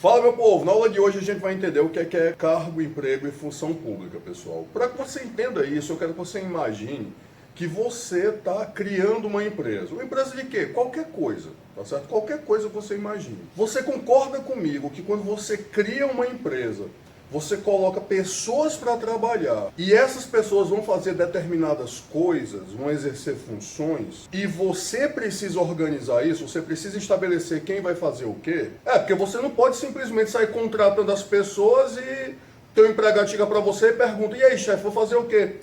Fala, meu povo, na aula de hoje a gente vai entender o que é cargo, emprego e função pública, pessoal. Para que você entenda isso, eu quero que você imagine que você está criando uma empresa. Uma empresa de quê? Qualquer coisa, tá certo? Qualquer coisa que você imagine. Você concorda comigo que quando você cria uma empresa, você coloca pessoas para trabalhar e essas pessoas vão fazer determinadas coisas, vão exercer funções e você precisa organizar isso, você precisa estabelecer quem vai fazer o quê? Porque você não pode simplesmente sair contratando as pessoas e teu empregado chega para você e pergunta: e aí, chefe, vou fazer o quê?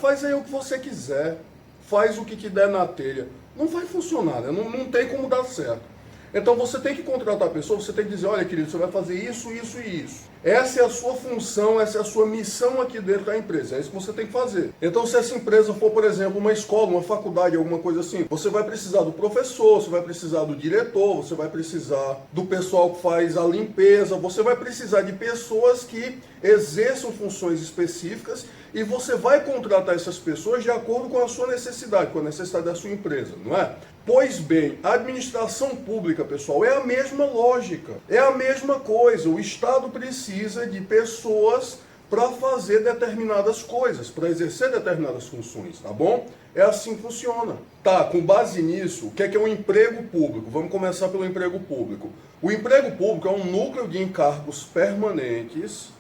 Faz aí o que você quiser, faz o que te der na telha. Não vai funcionar, né? Não tem como dar certo. Então você tem que contratar a pessoa, você tem que dizer: olha, querido, você vai fazer isso, isso e isso. Essa é a sua função, essa é a sua missão aqui dentro da empresa. É isso que você tem que fazer. Então, se essa empresa for, por exemplo, uma escola, uma faculdade, alguma coisa assim, você vai precisar do professor, você vai precisar do diretor, você vai precisar do pessoal que faz a limpeza, você vai precisar de pessoas que exerçam funções específicas e você vai contratar essas pessoas de acordo com a sua necessidade, com a necessidade da sua empresa, não é? Pois bem, a administração pública, pessoal, é a mesma lógica, é a mesma coisa. O Estado precisa de pessoas para fazer determinadas coisas, para exercer determinadas funções, tá bom? É assim que funciona. Tá, com base nisso, o que é um emprego público? Vamos começar pelo emprego público. O emprego público é um núcleo de encargos permanentes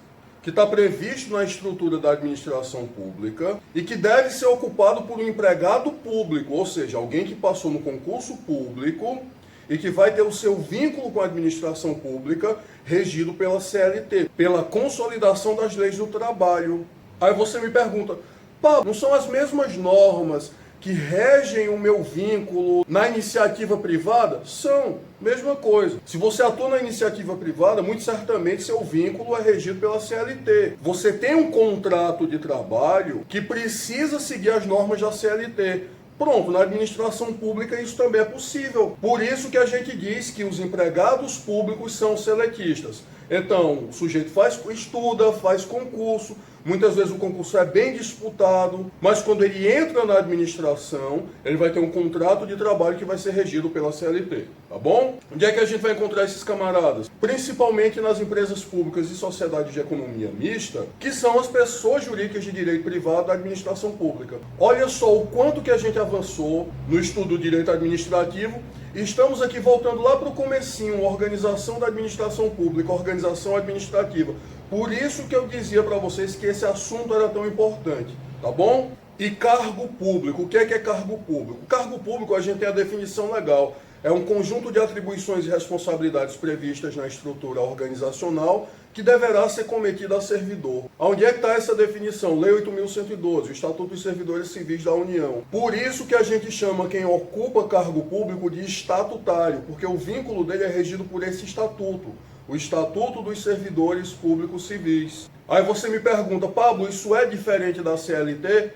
que está previsto na estrutura da administração pública e que deve ser ocupado por um empregado público, ou seja, alguém que passou no concurso público e que vai ter o seu vínculo com a administração pública regido pela CLT, pela consolidação das leis do trabalho. Aí você me pergunta: Pablo, não são as mesmas normas que regem o meu vínculo na iniciativa privada? São, mesma coisa. Se você atua na iniciativa privada, muito certamente seu vínculo é regido pela CLT. Você tem um contrato de trabalho que precisa seguir as normas da CLT. Pronto, na administração pública isso também é possível. Por isso que a gente diz que os empregados públicos são seletistas. Então, o sujeito estuda, faz concurso, muitas vezes o concurso é bem disputado, mas quando ele entra na administração, ele vai ter um contrato de trabalho que vai ser regido pela CLT, tá bom? Onde é que a gente vai encontrar esses camaradas? Principalmente nas empresas públicas e sociedades de economia mista, que são as pessoas jurídicas de direito privado da administração pública. Olha só o quanto que a gente avançou no estudo do direito administrativo. Estamos aqui voltando lá para o comecinho, organização da administração pública, organização administrativa. Por isso que eu dizia para vocês que esse assunto era tão importante, tá bom? E cargo público, o que é cargo público? Cargo público, a gente tem a definição legal. É um conjunto de atribuições e responsabilidades previstas na estrutura organizacional que deverá ser cometida a servidor. Onde é que está essa definição? Lei 8.112, o Estatuto dos Servidores Civis da União. Por isso que a gente chama quem ocupa cargo público de estatutário, porque o vínculo dele é regido por esse estatuto, o Estatuto dos Servidores Públicos Civis. Aí você me pergunta: Pablo, isso é diferente da CLT?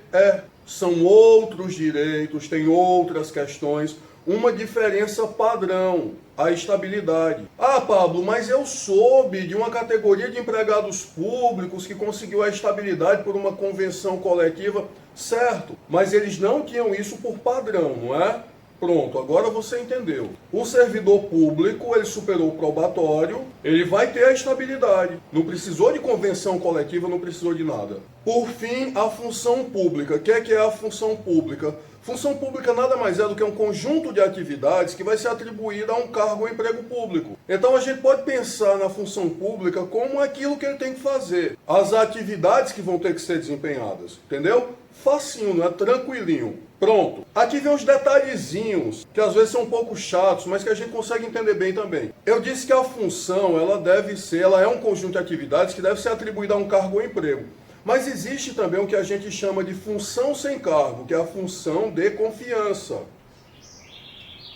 São outros direitos, tem outras questões. Uma diferença padrão, a estabilidade. Pablo, mas eu soube de uma categoria de empregados públicos que conseguiu a estabilidade por uma convenção coletiva. Certo, mas eles não tinham isso por padrão, não é? Pronto, agora você entendeu. O servidor público, ele superou o probatório, ele vai ter a estabilidade. Não precisou de convenção coletiva, não precisou de nada. Por fim, a função pública. O que é a função pública? Função pública nada mais é do que um conjunto de atividades que vai ser atribuída a um cargo ou emprego público. Então a gente pode pensar na função pública como aquilo que ele tem que fazer, as atividades que vão ter que ser desempenhadas, entendeu? Facinho, não é? Tranquilinho. Pronto. Aqui vem uns detalhezinhos que às vezes são um pouco chatos, mas que a gente consegue entender bem também. Eu disse que a função, ela é um conjunto de atividades que deve ser atribuída a um cargo ou emprego. Mas existe também o que a gente chama de função sem cargo, que é a função de confiança.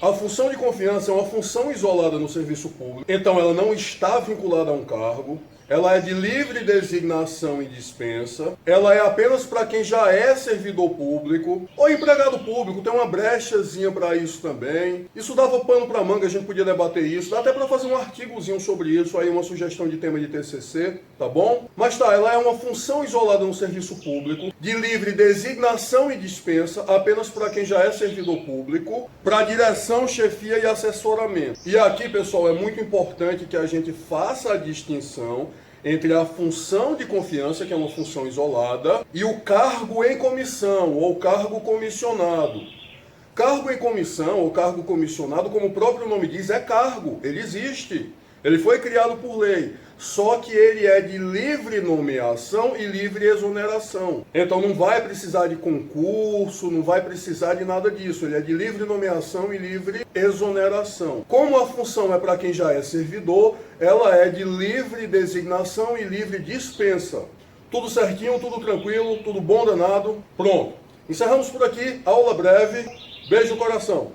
A função de confiança é uma função isolada no serviço público, então ela não está vinculada a um cargo, ela é de livre designação e dispensa, ela é apenas para quem já é servidor público ou empregado público, tem uma brechazinha para isso também. Isso dava pano para manga, a gente podia debater isso, dá até para fazer um artigozinho sobre isso, aí uma sugestão de tema de TCC, tá bom? Mas tá, ela é uma função isolada no serviço público, de livre designação e dispensa, apenas para quem já é servidor público, para direção, chefia e assessoramento. E aqui, pessoal, é muito importante que a gente faça a distinção entre a função de confiança, que é uma função isolada, e o cargo em comissão, ou cargo comissionado. Cargo em comissão, ou cargo comissionado, como o próprio nome diz, é cargo, ele existe. Ele foi criado por lei, só que ele é de livre nomeação e livre exoneração. Então não vai precisar de concurso, não vai precisar de nada disso. Ele é de livre nomeação e livre exoneração. Como a função é para quem já é servidor, ela é de livre designação e livre dispensa. Tudo certinho, tudo tranquilo, tudo bom danado. Pronto. Encerramos por aqui, aula breve. Beijo no coração.